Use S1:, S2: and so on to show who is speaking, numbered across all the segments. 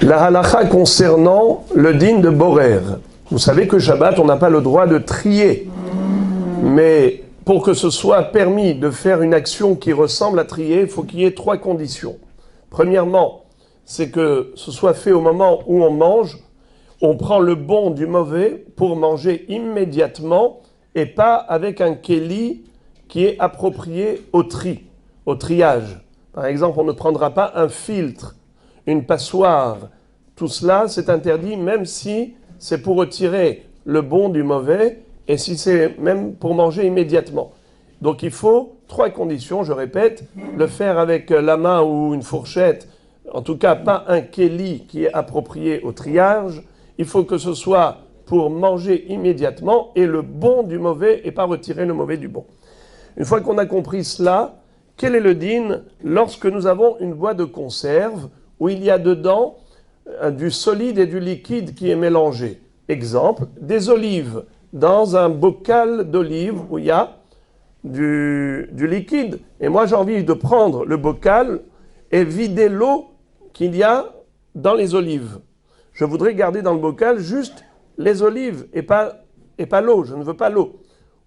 S1: La halakha concernant le din de Borer. Vous savez que Shabbat, on n'a pas le droit de trier. Mais pour que ce soit permis de faire une action qui ressemble à trier, il faut qu'il y ait 3 conditions. Premièrement, c'est que ce soit fait au moment où on mange. On prend le bon du mauvais pour manger immédiatement et pas avec un kéli qui est approprié au tri, au triage. Par exemple, on ne prendra pas un filtre, une passoire. Tout cela, c'est interdit même si c'est pour retirer le bon du mauvais et si c'est même pour manger immédiatement. Donc il faut 3 conditions, je répète, le faire avec la main ou une fourchette, en tout cas pas un kéli qui est approprié au triage. Il faut que ce soit pour manger immédiatement et le bon du mauvais et pas retirer le mauvais du bon. Une fois qu'on a compris cela, quel est le din lorsque nous avons une boîte de conserve où il y a dedans du solide et du liquide qui est mélangé? Exemple, des olives dans un bocal d'olives où il y a du liquide. Et moi j'ai envie de prendre le bocal et vider l'eau qu'il y a dans les olives. Je voudrais garder dans le bocal juste les olives et pas l'eau. Je ne veux pas l'eau.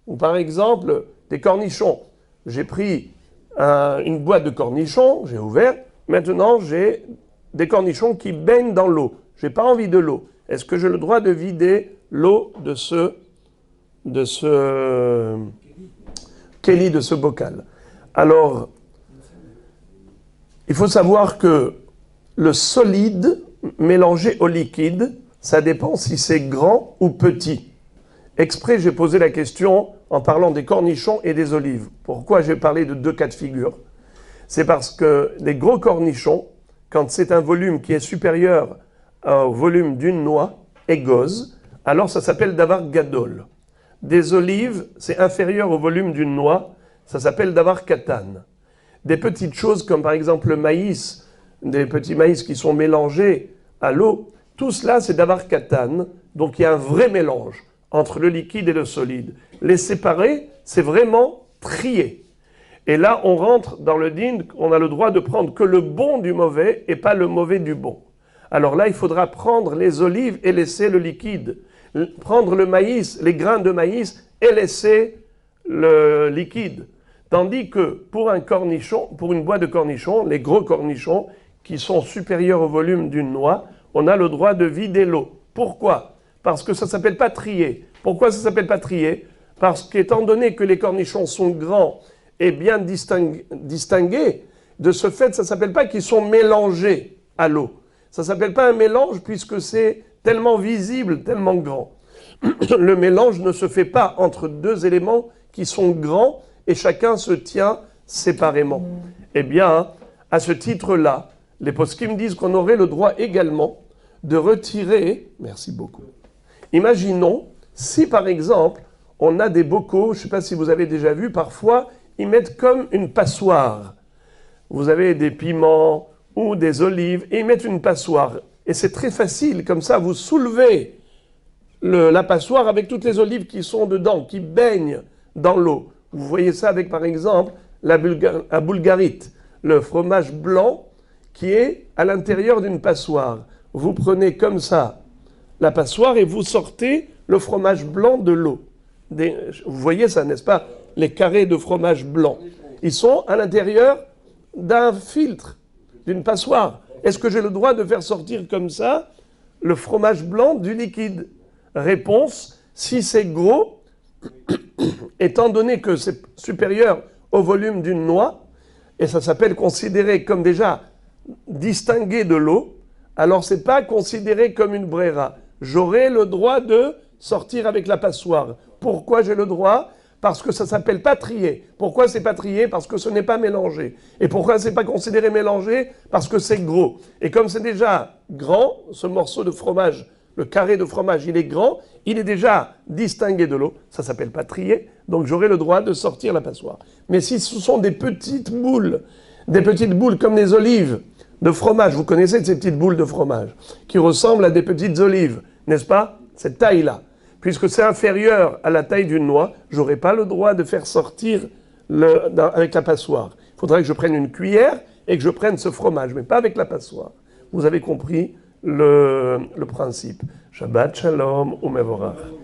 S1: Ou par exemple, des cornichons. J'ai pris une boîte de cornichons, j'ai ouvert. Maintenant, j'ai des cornichons qui baignent dans l'eau. Je n'ai pas envie de l'eau. Est-ce que j'ai le droit de vider l'eau de ce kéli, de ce bocal? Alors, il faut savoir que le solide mélangé au liquide, ça dépend si c'est grand ou petit. Exprès, j'ai posé la question en parlant des cornichons et des olives. Pourquoi j'ai parlé de 2 cas de figure? C'est parce que les gros cornichons, quand c'est un volume qui est supérieur au volume d'une noix, égose, alors ça s'appelle davar gadol. Des olives, c'est inférieur au volume d'une noix, ça s'appelle davar katan. Des petites choses comme par exemple le maïs, des petits maïs qui sont mélangés à l'eau, tout cela c'est davar katan, donc il y a un vrai mélange entre le liquide et le solide. Les séparer, c'est vraiment trier. Et là, on rentre dans le din, on a le droit de prendre que le bon du mauvais et pas le mauvais du bon. Alors là, il faudra prendre les olives et laisser le liquide. Prendre le maïs, les grains de maïs et laisser le liquide. Tandis que pour un cornichon, pour une boîte de cornichons, les gros cornichons qui sont supérieurs au volume d'une noix, on a le droit de vider l'eau. Pourquoi? Parce que ça ne s'appelle pas trier. Pourquoi ça ne s'appelle pas trier? Parce qu'étant donné que les cornichons sont grands et bien distingués, de ce fait, ça ne s'appelle pas qu'ils sont mélangés à l'eau. Ça ne s'appelle pas un mélange puisque c'est tellement visible, tellement grand. Le mélange ne se fait pas entre 2 éléments qui sont grands et chacun se tient séparément. Eh bien, à ce titre-là, les poskim disent qu'on aurait le droit également de retirer, merci beaucoup. Imaginons, si par exemple, on a des bocaux, je ne sais pas si vous avez déjà vu, parfois, ils mettent comme une passoire. Vous avez des piments ou des olives, et ils mettent une passoire. Et c'est très facile, comme ça, vous soulevez la passoire avec toutes les olives qui sont dedans, qui baignent dans l'eau. Vous voyez ça avec, par exemple, la bulgarite, le fromage blanc qui est à l'intérieur d'une passoire. Vous prenez comme ça la passoire et vous sortez le fromage blanc de l'eau. Vous voyez ça, n'est-ce pas? Les carrés de fromage blanc. Ils sont à l'intérieur d'un filtre, d'une passoire. Est-ce que j'ai le droit de faire sortir comme ça le fromage blanc du liquide? Réponse, si c'est gros, étant donné que c'est supérieur au volume d'une noix, et ça s'appelle considéré comme déjà distingué de l'eau, alors c'est pas considéré comme une brera. J'aurai le droit de sortir avec la passoire. Pourquoi j'ai le droit? Parce que ça s'appelle pas trier. Pourquoi c'est pas trier? Parce que ce n'est pas mélangé. Et pourquoi c'est pas considéré mélangé? Parce que c'est gros. Et comme c'est déjà grand, ce morceau de fromage, le carré de fromage, il est grand, il est déjà distingué de l'eau, ça s'appelle pas trier, donc j'aurai le droit de sortir la passoire. Mais si ce sont des petites boules comme des olives de fromage, vous connaissez ces petites boules de fromage, qui ressemblent à des petites olives, n'est-ce pas? Cette taille-là. Puisque c'est inférieur à la taille d'une noix, j'aurai pas le droit de faire sortir avec la passoire. Il faudra que je prenne une cuillère et que je prenne ce fromage, mais pas avec la passoire. Vous avez compris le principe. Shabbat Shalom ou Mevorach.